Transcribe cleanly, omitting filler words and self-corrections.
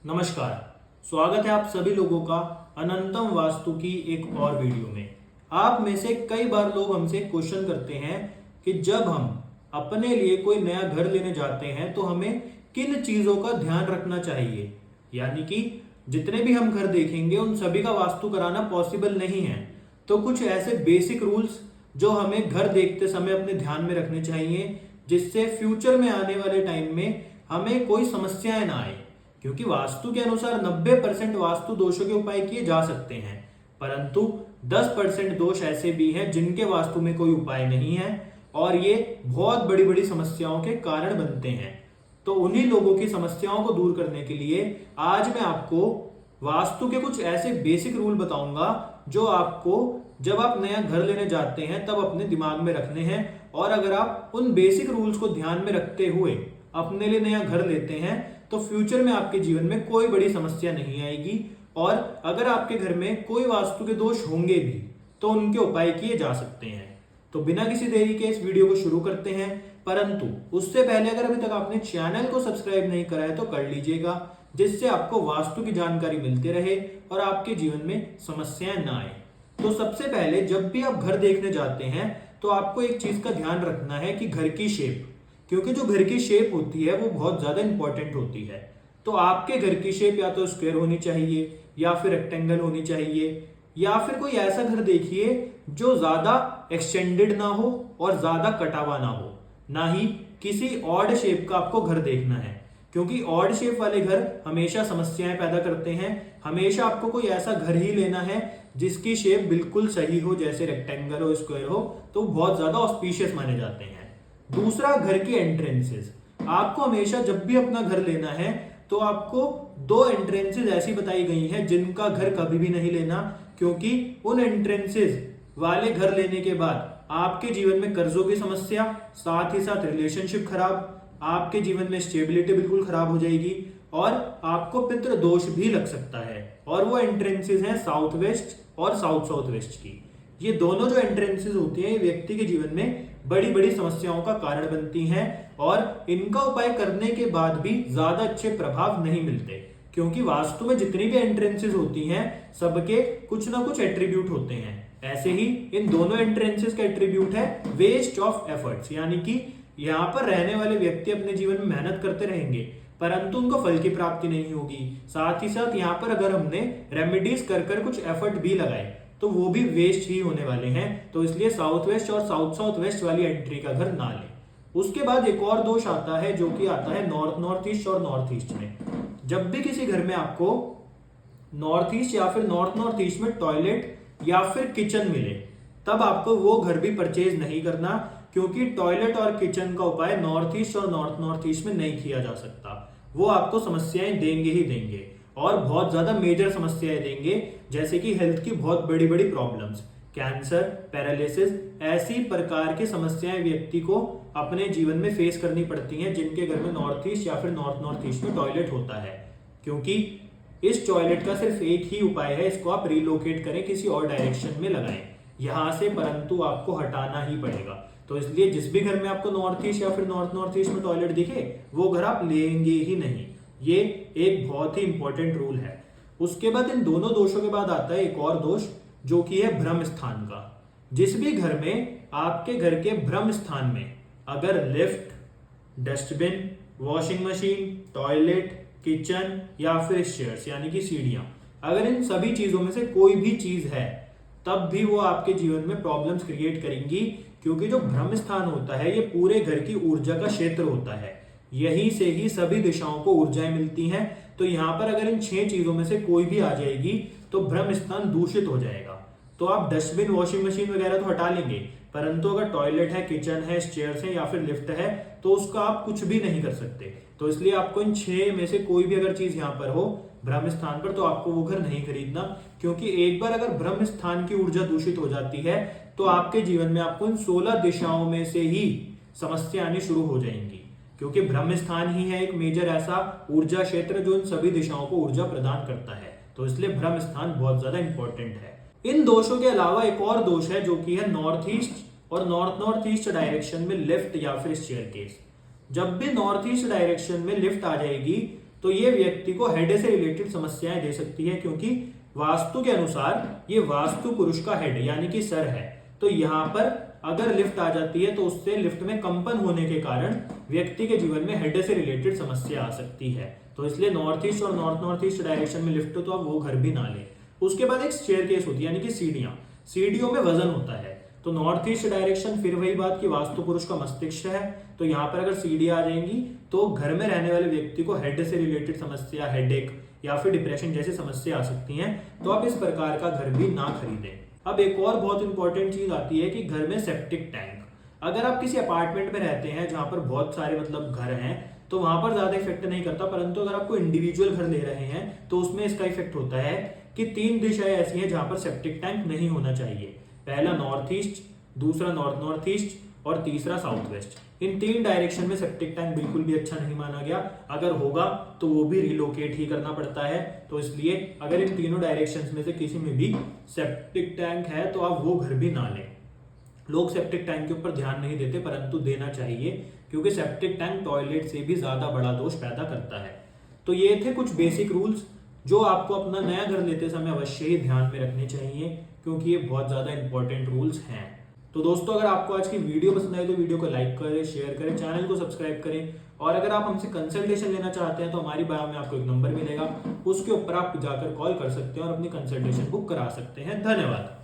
नमस्कार। स्वागत है आप सभी लोगों का अनंतम वास्तु की एक और वीडियो में। आप में से कई बार लोग हमसे क्वेश्चन करते हैं कि जब हम अपने लिए कोई नया घर लेने जाते हैं तो हमें किन चीजों का ध्यान रखना चाहिए। यानी कि जितने भी हम घर देखेंगे उन सभी का वास्तु कराना पॉसिबल नहीं है, तो कुछ ऐसे बेसिक रूल्स जो हमें घर देखते समय अपने ध्यान में रखने चाहिए, जिससे फ्यूचर में आने वाले टाइम में हमें कोई समस्याएं ना आए। क्योंकि वास्तु के अनुसार 90% वास्तु दोषों के उपाय किए जा सकते हैं, परंतु 10% दोष ऐसे भी हैं जिनके वास्तु में कोई उपाय नहीं है और ये बहुत बड़ी बड़ी समस्याओं के कारण बनते हैं। तो उन्हीं लोगों की समस्याओं को दूर करने के लिए आज मैं आपको वास्तु के कुछ ऐसे बेसिक रूल बताऊंगा जो आपको जब आप नया घर लेने जाते हैं तब अपने दिमाग में रखने हैं। और अगर आप उन बेसिक रूल्स को ध्यान में रखते हुए अपने लिए नया घर लेते हैं तो फ्यूचर में आपके जीवन में कोई बड़ी समस्या नहीं आएगी। और अगर आपके घर में कोई वास्तु के दोष होंगे भी तो उनके उपाय किए जा सकते हैं। तो बिना किसी देरी के इस वीडियो को शुरू करते हैं, परंतु उससे पहले अगर अभी तक आपने चैनल को सब्सक्राइब नहीं करा है तो कर लीजिएगा, जिससे आपको वास्तु की जानकारी मिलती रहे और आपके जीवन में समस्याएं ना आए। तो सबसे पहले जब भी आप घर देखने जाते हैं तो आपको एक चीज का ध्यान रखना है कि घर की शेप, क्योंकि जो घर की शेप होती है वो बहुत ज्यादा इंपॉर्टेंट होती है। तो आपके घर की शेप या तो स्क्वायर होनी चाहिए या फिर रेक्टेंगल होनी चाहिए, या फिर कोई ऐसा घर देखिए जो ज्यादा एक्सटेंडेड ना हो और ज्यादा कटा हुआ ना हो। ना ही किसी ऑड शेप का आपको घर देखना है, क्योंकि ऑड शेप वाले घर हमेशा समस्याएं पैदा करते हैं। हमेशा आपको कोई ऐसा घर ही लेना है जिसकी शेप बिल्कुल सही हो, जैसे रेक्टेंगल हो, स्क्वायर हो, तो बहुत ज्यादा ऑस्पिशियस माने जाते हैं। दूसरा, घर की एंट्रेंसेस। आपको हमेशा जब भी अपना घर लेना है तो आपको दो एंट्रेंसेस ऐसी बताई गई हैं जिनका घर कभी भी नहीं लेना, क्योंकि उन एंट्रेंसेस वाले घर लेने के बाद आपके जीवन में कर्जों की समस्या, साथ ही साथ रिलेशनशिप खराब, आपके जीवन में स्टेबिलिटी बिल्कुल खराब हो जाएगी और आपको पितृ दोष भी लग सकता है। और वो एंट्रेंसेस हैं साउथ वेस्ट और साउथ साउथ वेस्ट की। ये दोनों जो एंट्रेंसेस होती हैं ये व्यक्ति के जीवन में बड़ी बड़ी समस्याओं का कारण बनती हैं और इनका उपाय करने के बाद भी ज्यादा अच्छे प्रभाव नहीं मिलते, क्योंकि वास्तु में जितनी भी एंट्रेंसेस होती हैं सबके कुछ ना कुछ एट्रीब्यूट होते हैं। ऐसे ही इन दोनों एंट्रेंसेस का एट्रीब्यूट है वेस्ट ऑफ एफर्ट्स, यानी कि यहाँ पर रहने वाले व्यक्ति अपने जीवन में मेहनत करते रहेंगे परंतु उनको फल की प्राप्ति नहीं होगी। साथ ही साथ यहाँ पर अगर हमने रेमेडीज कर कर कुछ एफर्ट भी लगाए तो वो भी वेस्ट ही होने वाले हैं। तो इसलिए साउथ वेस्ट और साउथ साउथ वेस्ट वाली एंट्री का घर ना लें। उसके बाद एक और दोष आता है जो कि आता है नॉर्थ नॉर्थ ईस्ट और नॉर्थ ईस्ट में। जब भी किसी घर में आपको नॉर्थ ईस्ट या फिर नॉर्थ नॉर्थ ईस्ट में टॉयलेट या फिर किचन मिले तब आपको वो घर भी परचेज नहीं करना, क्योंकि टॉयलेट और किचन का उपाय नॉर्थ ईस्ट और नॉर्थ नॉर्थ ईस्ट में नहीं किया जा सकता। वो आपको समस्याएं देंगे ही देंगे और बहुत ज्यादा मेजर समस्याएं देंगे, जैसे कि हेल्थ की बहुत बड़ी बड़ी प्रॉब्लम्स, कैंसर, पैरालिसिस, ऐसी प्रकार की समस्याएं व्यक्ति को अपने जीवन में फेस करनी पड़ती हैं जिनके घर में नॉर्थ ईस्ट या फिर नॉर्थ नॉर्थ ईस्ट में टॉयलेट होता है। क्योंकि इस टॉयलेट का सिर्फ एक ही उपाय है, इसको आप रिलोकेट करें, किसी और डायरेक्शन में लगाएं यहां से, परंतु आपको हटाना ही पड़ेगा। तो इसलिए जिस भी घर में आपको नॉर्थ ईस्ट या फिर नॉर्थ नॉर्थ ईस्ट में टॉयलेट दिखे वो घर आप लेंगे ही नहीं। ये एक बहुत ही इंपॉर्टेंट रूल है। उसके बाद इन दोनों दोषों के बाद आता है एक और दोष जो कि है भ्रम स्थान का। जिस भी घर में आपके घर के भ्रम स्थान में अगर lift, dustbin, washing machine, toilet, kitchen या फिर स्टेयर्स यानी कि सीढ़ियां, अगर इन सभी चीजों में से कोई भी चीज है तब भी वो आपके जीवन में प्रॉब्लम्स क्रिएट करेंगी, क्योंकि जो ब्रह्म स्थान होता है ये पूरे घर की ऊर्जा का क्षेत्र होता है। यहीं से ही सभी दिशाओं को ऊर्जाएं मिलती हैं। तो यहाँ पर अगर इन 6 चीजों में से कोई भी आ जाएगी तो ब्रह्म स्थान दूषित हो जाएगा। तो आप डस्टबिन, वॉशिंग मशीन वगैरह तो हटा लेंगे, परंतु अगर टॉयलेट है, किचन है, स्टेयर्स है या फिर लिफ्ट है तो उसका आप कुछ भी नहीं कर सकते। तो इसलिए आपको इन 6 में से कोई भी अगर चीज यहाँ पर हो ब्रह्म स्थान पर तो आपको वो घर नहीं खरीदना, क्योंकि एक बार अगर ब्रह्म स्थान की ऊर्जा दूषित हो जाती है तो आपके जीवन में आपको इन 16 दिशाओं में से ही समस्या आनी शुरू हो जाएंगी, क्योंकि ब्रह्म स्थान ही है एक मेजर ऐसा ऊर्जा क्षेत्र जो इन सभी दिशाओं को ऊर्जा प्रदान करता है। तो इसलिए ब्रह्म स्थान बहुत ज्यादा इंपॉर्टेंट है। इन दोषों के अलावा एक और दोष है जो कि है नॉर्थ ईस्ट और नॉर्थ नॉर्थ ईस्ट डायरेक्शन में लिफ्ट या फिर स्टेयरकेस। जब भी नॉर्थ ईस्ट डायरेक्शन में लिफ्ट आ जाएगी तो ये व्यक्ति को हेड से रिलेटेड समस्याएं दे सकती है, क्योंकि वास्तु के अनुसार ये वास्तु पुरुष का हेड यानी कि सर है। तो यहाँ पर अगर लिफ्ट आ जाती है तो उससे लिफ्ट में कंपन होने के कारण व्यक्ति के जीवन में हेड से रिलेटेड समस्या आ सकती है। तो इसलिए नॉर्थ ईस्ट और नॉर्थ ईस्ट डायरेक्शन में लिफ्ट हो तो आप वो घर भी ना लें। उसके बाद एक स्टेयरकेस होती है यानी कि सीढ़ियां। सीढ़ियों में वजन होता है। तो नॉर्थ ईस्ट डायरेक्शन, फिर वही बात कि वास्तु पुरुष का मस्तिष्क है, तो यहाँ पर अगर सीढ़ी आ जाएंगी तो घर में रहने वाले व्यक्ति को हेड से रिलेटेड समस्या, हेडेक या फिर डिप्रेशन जैसी समस्या आ सकती हैं। तो आप इस प्रकार का घर भी ना खरीदें। अब एक और बहुत इंपॉर्टेंट चीज आती है कि घर में सेप्टिक टैंक। अगर आप किसी अपार्टमेंट में रहते हैं जहां पर बहुत सारे घर हैं तो वहां पर ज्यादा इफेक्ट नहीं करता, परंतु अगर आपको इंडिविजुअल घर ले रहे हैं तो उसमें इसका इफेक्ट होता है कि 3 दिशाएं ऐसी हैं जहां पर सेप्टिक टैंक नहीं होना चाहिए। पहला नॉर्थ ईस्ट, दूसरा नॉर्थ ईस्ट और तीसरा साउथ वेस्ट। इन 3 डायरेक्शन में सेप्टिक टैंक बिल्कुल भी अच्छा नहीं माना गया। अगर होगा तो वो भी रिलोकेट ही करना पड़ता है। तो इसलिए अगर इन तीनों डायरेक्शंस में से किसी में भी सेप्टिक टैंक है तो आप वो घर भी ना लें। लोग सेप्टिक टैंक के ऊपर ध्यान नहीं देते, परंतु देना चाहिए, क्योंकि सेप्टिक टैंक टॉयलेट से भी ज्यादा बड़ा दोष पैदा करता है। तो ये थे कुछ बेसिक रूल्स जो आपको अपना नया घर लेते समय अवश्य ही ध्यान में रखने चाहिए, क्योंकि ये बहुत ज्यादा इंपॉर्टेंट रूल्स हैं। तो दोस्तों, अगर आपको आज की वीडियो पसंद आई तो वीडियो को लाइक करें, शेयर करें, चैनल को सब्सक्राइब करें, और अगर आप हमसे कंसल्टेशन लेना चाहते हैं तो हमारी बायो में आपको एक नंबर मिलेगा, उसके ऊपर आप जाकर कॉल कर सकते हैं और अपनी कंसल्टेशन बुक करा सकते हैं। धन्यवाद।